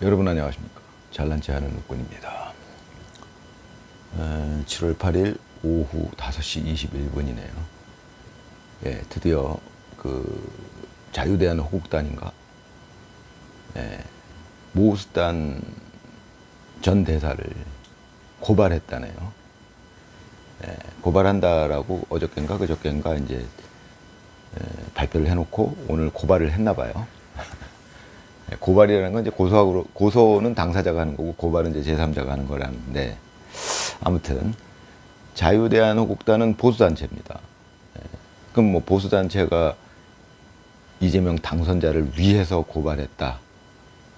여러분 안녕하십니까. 잘난 체 하는 누꾼입니다. 7월 8일 오후 5시 21분이네요. 예, 드디어 그 자유대한호국단인가? 예, 모스단 전 대사를 고발했다네요. 예, 고발한다라고 어저께인가 그저께인가 이제 발표를 해놓고 오늘 고발을 했나 봐요. 고발이라는 건 이제 고소는 당사자가 하는 거고 고발은 이제 제3자가 하는 거라는데, 아무튼 자유대한호국단은 보수단체입니다. 그럼 뭐 보수단체가 이재명 당선자를 위해서 고발했다.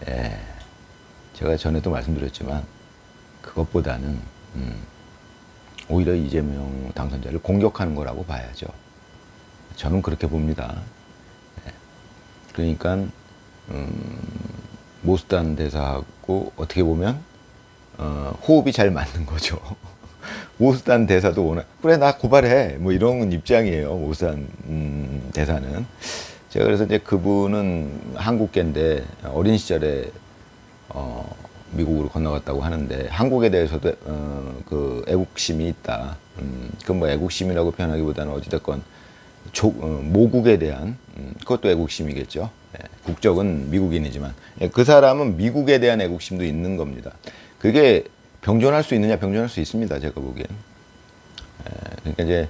예, 제가 전에도 말씀드렸지만 그것보다는 오히려 이재명 당선자를 공격하는 거라고 봐야죠. 저는 그렇게 봅니다. 예, 그러니까 모스단 대사하고 어떻게 보면 호흡이 잘 맞는 거죠. 모스단 대사도 워낙 그래 나 고발해 뭐 이런 입장이에요. 모스단 대사는. 제가 그래서 이제 그분은 한국계인데 어린 시절에 미국으로 건너갔다고 하는데 한국에 대해서도 그 애국심이 있다. 그건 뭐 애국심이라고 표현하기보다는 어찌됐건 모국에 대한 그것도 애국심이겠죠. 예, 국적은 미국인이지만 그 사람은 미국에 대한 애국심도 있는 겁니다. 그게 병존할 수 있느냐? 병존할 수 있습니다. 제가 보기엔. 그러니까 이제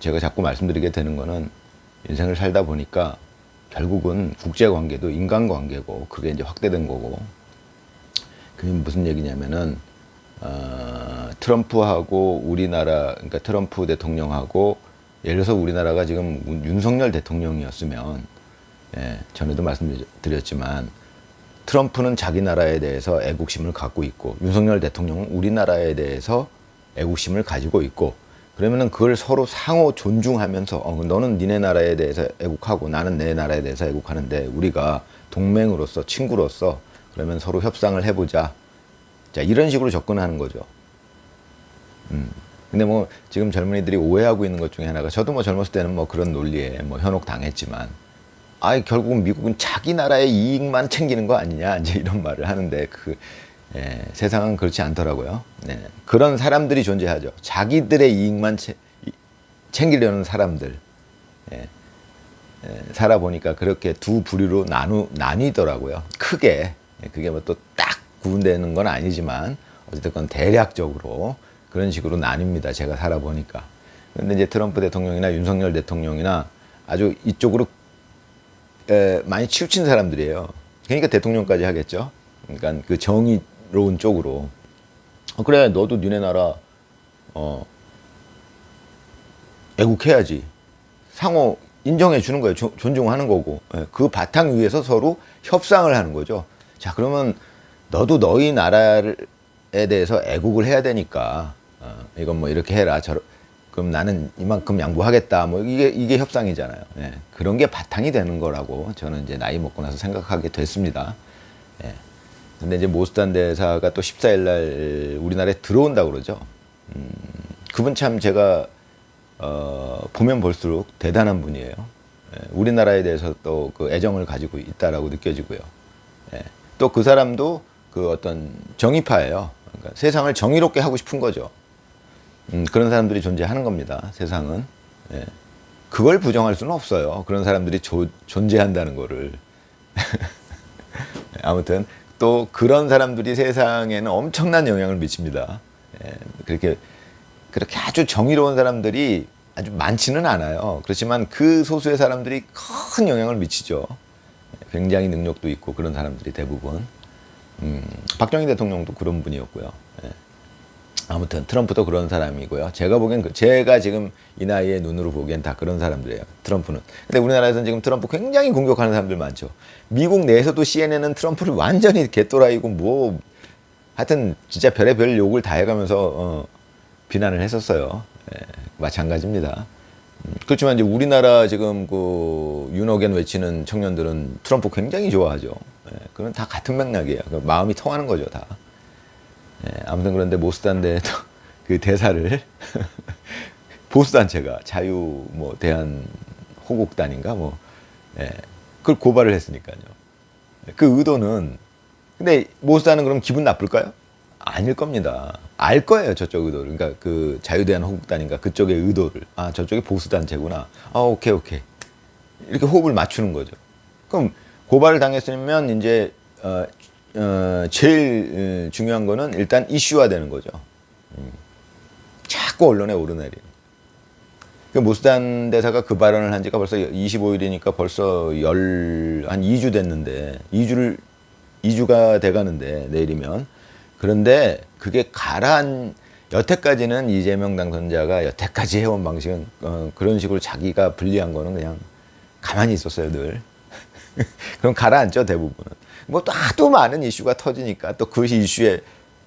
제가 자꾸 말씀드리게 되는 거는 인생을 살다 보니까 결국은 국제관계도 인간관계고 그게 이제 확대된 거고, 그게 무슨 얘기냐면은 트럼프하고 우리나라, 그러니까 트럼프 대통령하고 예를 들어서 우리나라가 지금 윤석열 대통령이었으면, 예, 전에도 말씀드렸지만 트럼프는 자기 나라에 대해서 애국심을 갖고 있고 윤석열 대통령은 우리나라에 대해서 애국심을 가지고 있고, 그러면은 그걸 서로 상호 존중하면서 너는 니네 나라에 대해서 애국하고 나는 내 나라에 대해서 애국하는데 우리가 동맹으로서 친구로서 그러면 서로 협상을 해보자. 자, 이런 식으로 접근하는 거죠. 근데 뭐 지금 젊은이들이 오해하고 있는 것 중에 하나가, 저도 뭐 젊었을 때는 뭐 그런 논리에 뭐 현혹 당했지만, 결국은 미국은 자기 나라의 이익만 챙기는 거 아니냐 이제 이런 말을 하는데 세상은 그렇지 않더라고요. 네. 그런 사람들이 존재하죠. 자기들의 이익만 챙기려는 사람들. 살아보니까 그렇게 두 부류로 나뉘더라고요. 크게. 그게 뭐 또 딱 구분되는 건 아니지만 어쨌든 대략적으로 그런 식으로 나뉩니다. 제가 살아보니까. 그런데 이제 트럼프 대통령이나 윤석열 대통령이나 아주 이쪽으로 많이 치우친 사람들이에요. 그러니까 대통령까지 하겠죠. 그러니까 그 정의로운 쪽으로. 그래, 너도 니네 나라 애국해야지. 상호 인정해 주는 거예요. 존중하는 거고. 그 바탕 위에서 서로 협상을 하는 거죠. 자, 그러면 너도 너희 나라에 대해서 애국을 해야 되니까 이건 뭐 이렇게 해라. 그럼 나는 이만큼 양보하겠다. 뭐 이게 협상이잖아요. 예, 그런 게 바탕이 되는 거라고 저는 이제 나이 먹고 나서 생각하게 됐습니다. 예. 근데 이제 모스단 대사가 또 14일 날 우리나라에 들어온다고 그러죠. 그분 참 제가 보면 볼수록 대단한 분이에요. 예, 우리나라에 대해서 또 그 애정을 가지고 있다라고 느껴지고요. 예, 또 그 사람도 그 어떤 정의파예요. 그러니까 세상을 정의롭게 하고 싶은 거죠. 그런 사람들이 존재하는 겁니다. 세상은. 예. 그걸 부정할 수는 없어요. 그런 사람들이 존재한다는 거를. 아무튼 또 그런 사람들이 세상에는 엄청난 영향을 미칩니다. 예. 그렇게 아주 정의로운 사람들이 아주 많지는 않아요. 그렇지만 그 소수의 사람들이 큰 영향을 미치죠. 굉장히 능력도 있고 그런 사람들이 대부분. 박정희 대통령도 그런 분이었고요. 예. 아무튼 트럼프도 그런 사람이고요. 제가 보기엔 제가 지금 이 나이에 눈으로 보기엔 다 그런 사람들이에요. 트럼프는. 근데 우리나라에서는 지금 트럼프 굉장히 공격하는 사람들 많죠. 미국 내에서도 CNN은 트럼프를 완전히 개또라이고 뭐 하여튼 진짜 별의별 욕을 다 해가면서 비난을 했었어요. 예, 마찬가지입니다. 그렇지만 이제 우리나라 지금 그 윤호겐 외치는 청년들은 트럼프 굉장히 좋아하죠. 예, 그건 다 같은 맥락이에요. 마음이 통하는 거죠, 다. 예, 아무튼 그런데 모스단대 그 대사를 보수단체가 자유 뭐 대한 호국단인가 뭐 그걸 고발을 했으니까요. 그 의도는 근데 모수단은 그럼 기분 나쁠까요? 아닐 겁니다. 알 거예요, 저쪽 의도를. 그러니까 그 자유대한호국단인가 그쪽의 의도를. 아, 저쪽이 보수단체구나. 아, 오케이, 오케이. 이렇게 호흡을 맞추는 거죠. 그럼 고발을 당했으면 이제 제일 중요한 거는 일단 이슈화되는 거죠. 자꾸 언론에 오르내리는. 그 모수단 대사가 그 발언을 한 지가 벌써 25일이니까 벌써 한 2주 됐는데 2주가 돼가는데 내일이면. 그런데 그게 여태까지는 이재명 당선자가 여태까지 해온 방식은 그런 식으로 자기가 불리한 거는 그냥 가만히 있었어요, 늘. 그럼 가라앉죠, 대부분은. 뭐 또 하도 많은 이슈가 터지니까 또 그 이슈에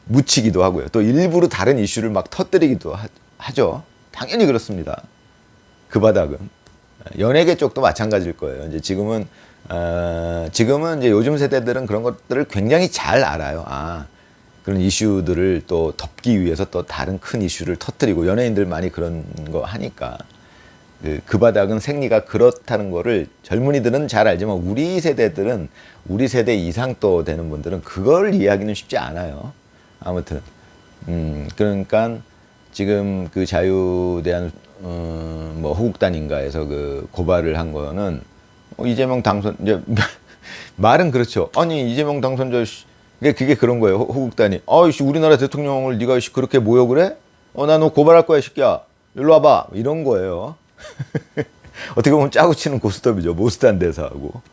묻히기도 하고요. 또 일부러 다른 이슈를 막 터뜨리기도 하죠. 당연히 그렇습니다. 그 바닥은. 연예계 쪽도 마찬가지일 거예요. 이제 지금은 이제 요즘 세대들은 그런 것들을 굉장히 잘 알아요. 아, 그런 이슈들을 또 덮기 위해서 또 다른 큰 이슈를 터뜨리고 연예인들 많이 그런 거 하니까. 그 바닥은 생리가 그렇다는 거를 젊은이들은 잘 알지만 우리 세대들은 우리 세대 이상 또 되는 분들은 그걸 이해하기는 쉽지 않아요. 아무튼 그러니까 지금 그 자유대한 뭐 호국단인가에서 그 고발을 한 거는 이재명 당선 이제 말은 그렇죠. 아니 이재명 당선자 그게 그런 거예요. 호국단이 아이씨 우리나라 대통령을 네가 그렇게 모욕 그래? 나 너 고발할 거야, 이 새끼야. 일로 와봐. 이런 거예요. 어떻게 보면 짜고 치는 고스톱이죠. 모수단 대사하고.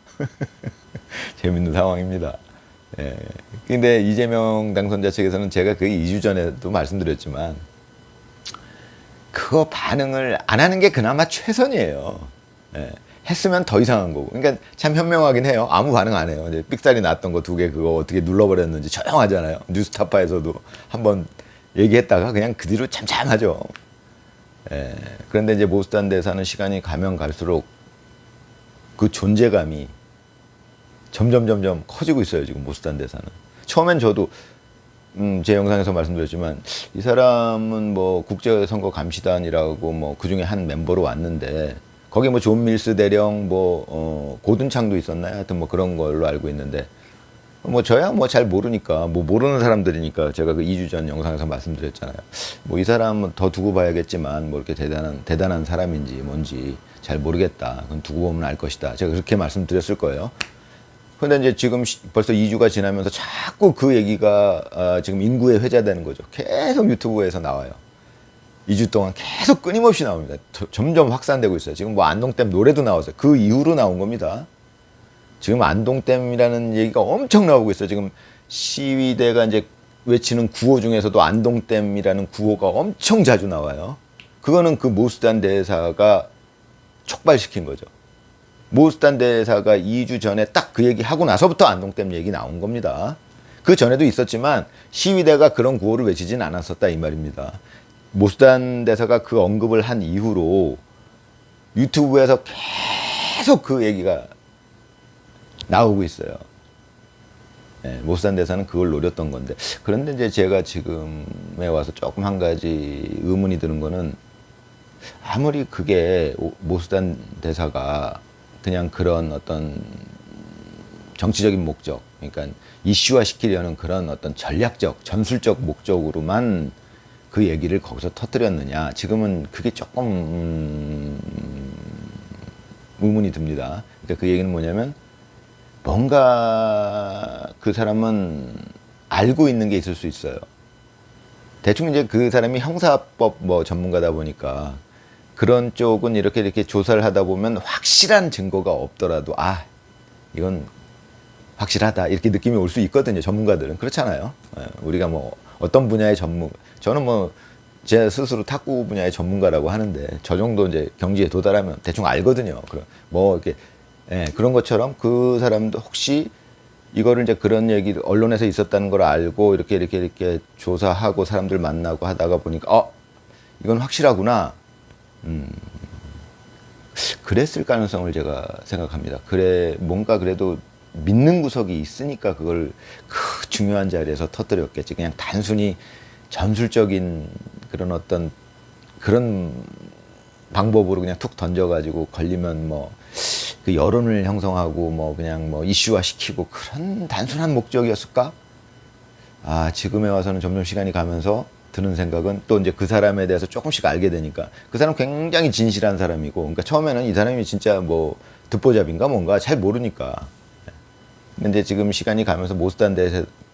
재밌는 상황입니다. 예. 근데 이재명 당선자 측에서는 제가 그 2주 전에도 말씀드렸지만 그거 반응을 안 하는 게 그나마 최선이에요. 예. 했으면 더 이상한 거고. 그러니까 참 현명하긴 해요. 아무 반응 안 해요. 이제 삑살이 났던 거 2개 그거 어떻게 눌러버렸는지 조용하잖아요. 뉴스타파에서도 한번 얘기했다가 그냥 그 뒤로 참참하죠. 예. 그런데 이제 모수단 대사는 시간이 가면 갈수록 그 존재감이 점점 커지고 있어요. 지금 모수단 대사는. 처음엔 저도 제 영상에서 말씀드렸지만 이 사람은 뭐 국제선거감시단이라고 뭐 그중에 한 멤버로 왔는데 거기 뭐 존 밀스 대령 뭐 고든창도 있었나요? 하여튼 뭐 그런 걸로 알고 있는데 뭐 저야 뭐 잘 모르니까 뭐 모르는 사람들이니까 제가 그 2주 전 영상에서 말씀드렸잖아요. 뭐 이 사람은 더 두고 봐야겠지만 뭐 이렇게 대단한 사람인지 뭔지 잘 모르겠다. 그건 두고 보면 알 것이다. 제가 그렇게 말씀드렸을 거예요. 근데 이제 지금 벌써 2주가 지나면서 자꾸 그 얘기가 지금 인구에 회자되는 거죠. 계속 유튜브에서 나와요. 2주 동안 계속 끊임없이 나옵니다. 점점 확산되고 있어요. 지금 뭐 안동댐 노래도 나왔어요. 그 이후로 나온 겁니다. 지금 안동댐이라는 얘기가 엄청 나오고 있어요. 지금 시위대가 이제 외치는 구호 중에서도 안동댐이라는 구호가 엄청 자주 나와요. 그거는 그 모수단 대사가 촉발시킨 거죠. 모수단 대사가 2주 전에 딱 그 얘기 하고 나서부터 안동댐 얘기 나온 겁니다. 그 전에도 있었지만 시위대가 그런 구호를 외치진 않았었다 이 말입니다. 모수단 대사가 그 언급을 한 이후로 유튜브에서 계속 그 얘기가 나오고 있어요. 네, 모수단 대사는 그걸 노렸던 건데. 그런데 이제 제가 지금에 와서 조금 한 가지 의문이 드는 거는 아무리 그게 모수단 대사가 그냥 그런 어떤 정치적인 목적, 그러니까 이슈화 시키려는 그런 어떤 전략적, 전술적 목적으로만 그 얘기를 거기서 터뜨렸느냐. 지금은 그게 조금 의문이 듭니다. 그러니까 그 얘기는 뭐냐면 뭔가 그 사람은 알고 있는 게 있을 수 있어요. 대충 이제 그 사람이 형사법 뭐 전문가다 보니까 그런 쪽은 이렇게 조사를 하다 보면 확실한 증거가 없더라도 이건 확실하다 이렇게 느낌이 올 수 있거든요. 전문가들은 그렇잖아요. 우리가 뭐 어떤 분야의 저는 뭐 제 스스로 탁구 분야의 전문가라고 하는데 저 정도 이제 경지에 도달하면 대충 알거든요. 뭐 이렇게 그런 것처럼 그 사람도 혹시 이거를 이제 그런 얘기 언론에서 있었다는 걸 알고 이렇게 조사하고 사람들 만나고 하다가 보니까 이건 확실하구나. 그랬을 가능성을 제가 생각합니다. 뭔가 그래도 믿는 구석이 있으니까 그걸 그 중요한 자리에서 터뜨렸겠지. 그냥 단순히 전술적인 그런 어떤 그런 방법으로 그냥 툭 던져가지고 걸리면 뭐 그 여론을 형성하고 뭐 그냥 뭐 이슈화 시키고 그런 단순한 목적이었을까? 아, 지금에 와서는 점점 시간이 가면서 드는 생각은 또 이제 그 사람에 대해서 조금씩 알게 되니까 그 사람 굉장히 진실한 사람이고, 그러니까 처음에는 이 사람이 진짜 뭐 듣보잡인가 뭔가 잘 모르니까. 근데 지금 시간이 가면서 모스단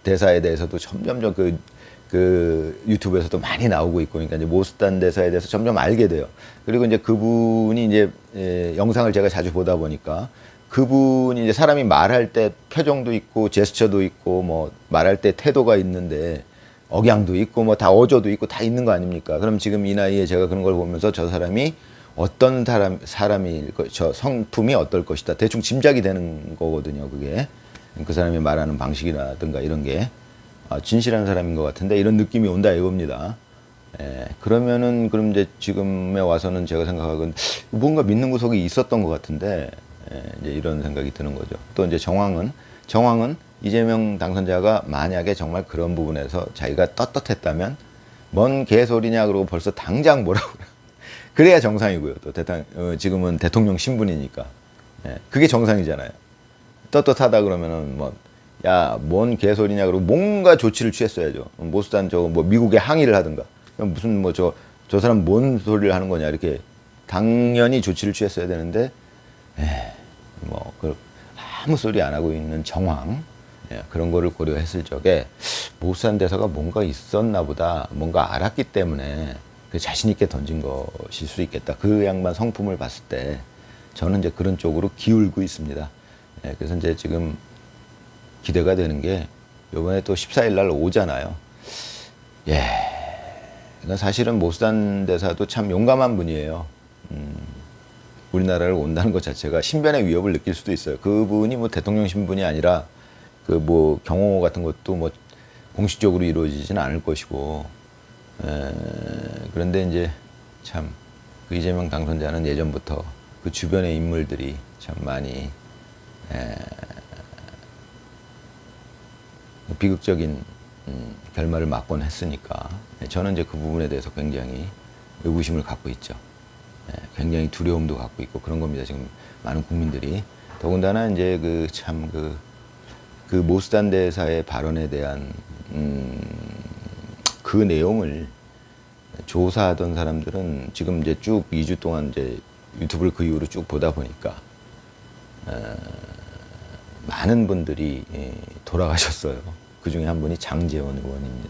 대사에 대해서도 점점점 그 유튜브에서도 많이 나오고 있고, 그러니까 이제 모스단 대사에 대해서 점점 알게 돼요. 그리고 이제 그분이 이제 영상을 제가 자주 보다 보니까 그분이 이제 사람이 말할 때 표정도 있고 제스처도 있고 뭐 말할 때 태도가 있는데 억양도 있고 뭐 다 어조도 있고 다 있는 거 아닙니까? 그럼 지금 이 나이에 제가 그런 걸 보면서 저 사람이 어떤 사람이 저 성품이 어떨 것이다 대충 짐작이 되는 거거든요. 그게 그 사람이 말하는 방식이라든가 이런 게 진실한 사람인 것 같은데 이런 느낌이 온다 이겁니다. 그러면은 그럼 이제 지금에 와서는 제가 생각하건 뭔가 믿는 구석이 있었던 것 같은데 이제 이런 생각이 드는 거죠. 또 이제 정황은 이재명 당선자가 만약에 정말 그런 부분에서 자기가 떳떳했다면 뭔 개소리냐 그러고 벌써 당장 뭐라고 그래야 정상이고요. 또 지금은 대통령 신분이니까 그게 정상이잖아요. 떳떳하다 그러면은 뭐 야, 뭔 개소리냐 그러고 뭔가 조치를 취했어야죠. 모스단 뭐 미국에 항의를 하든가 무슨 뭐 저 사람 뭔 소리를 하는 거냐 이렇게 당연히 조치를 취했어야 되는데 뭐 아무 소리 안 하고 있는 정황 그런 거를 고려했을 적에 모스단 대사가 뭔가 있었나 보다, 뭔가 알았기 때문에 자신 있게 던진 것일 수 있겠다. 그 양반 성품을 봤을 때 저는 이제 그런 쪽으로 기울고 있습니다. 그래서 이제 지금 기대가 되는 게 이번에 또 14일 날 오잖아요. 그러니까 사실은 모스단 대사도 참 용감한 분이에요. 우리나라를 온다는 것 자체가 신변의 위협을 느낄 수도 있어요. 그분이 뭐 대통령 신분이 아니라 그 뭐 경호 같은 것도 뭐 공식적으로 이루어지지는 않을 것이고, 그런데 이제 참 그 이재명 당선자는 예전부터 그 주변의 인물들이 참 많이 비극적인 결말을 맞곤 했으니까 저는 이제 그 부분에 대해서 굉장히 의구심을 갖고 있죠. 굉장히 두려움도 갖고 있고 그런 겁니다. 지금 많은 국민들이 더군다나 이제 그 모스단 대사의 발언에 대한 그 내용을 조사하던 사람들은 지금 이제 쭉 2주 동안 이제 유튜브를 그 이후로 쭉 보다 보니까 많은 분들이 돌아가셨어요. 그 중에 한 분이 장제원 의원입니다.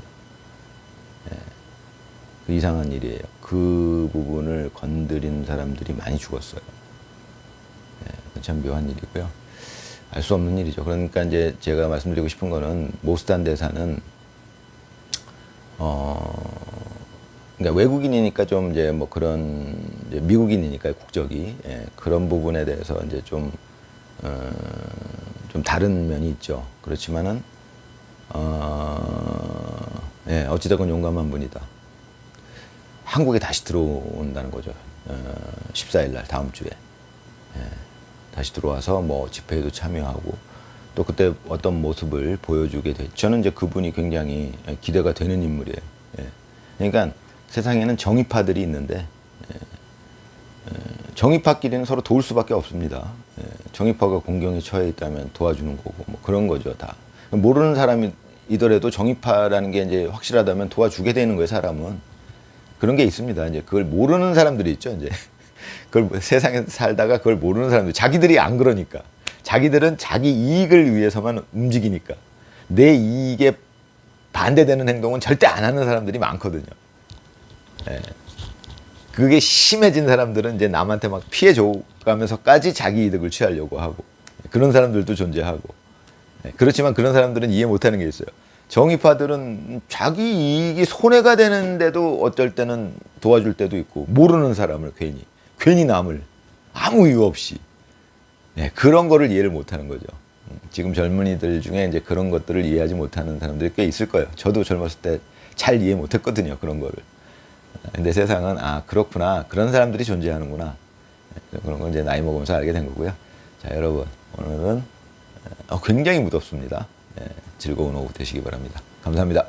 그 이상한 일이에요. 그 부분을 건드린 사람들이 많이 죽었어요. 참 묘한 일이고요. 알 수 없는 일이죠. 그러니까 이제 제가 말씀드리고 싶은 거는 모스단 대사는 그러니까 외국인이니까 좀 이제 뭐 그런 이제 미국인이니까 국적이 그런 부분에 대해서 이제 좀 다른 면이 있죠. 그렇지만은 어찌됐건 용감한 분이다. 한국에 다시 들어온다는 거죠. 14일 날 다음 주에 다시 들어와서 뭐 집회에도 참여하고 또 그때 어떤 모습을 보여주게 됐죠. 저는 이제 그분이 굉장히 기대가 되는 인물이에요. 그러니까 세상에는 정의파들이 있는데 정의파끼리는 서로 도울 수밖에 없습니다. 정의파가 공경에 처해 있다면 도와주는 거고 뭐 그런 거죠. 다 모르는 사람이더라도 정의파라는 게 이제 확실하다면 도와주게 되는 거예요. 사람은 그런 게 있습니다. 이제 그걸 모르는 사람들이 있죠. 이제 그걸 세상에 살다가 그걸 모르는 사람들, 자기들이 안 그러니까, 자기들은 자기 이익을 위해서만 움직이니까 내 이익에 반대되는 행동은 절대 안 하는 사람들이 많거든요. 그게 심해진 사람들은 이제 남한테 막 피해 줘가면서까지 자기 이득을 취하려고 하고 그런 사람들도 존재하고, 그렇지만 그런 사람들은 이해 못하는 게 있어요. 정의파들은 자기 이익이 손해가 되는데도 어쩔 때는 도와줄 때도 있고, 모르는 사람을 괜히 남을 아무 이유 없이 그런 거를 이해를 못하는 거죠. 지금 젊은이들 중에 이제 그런 것들을 이해하지 못하는 사람들이 꽤 있을 거예요. 저도 젊었을 때 잘 이해 못했거든요. 그런 거를. 근데 세상은 그렇구나, 그런 사람들이 존재하는구나, 그런 걸 이제 나이 먹으면서 알게 된 거고요. 자, 여러분, 오늘은 굉장히 무덥습니다. 즐거운 오후 되시기 바랍니다. 감사합니다.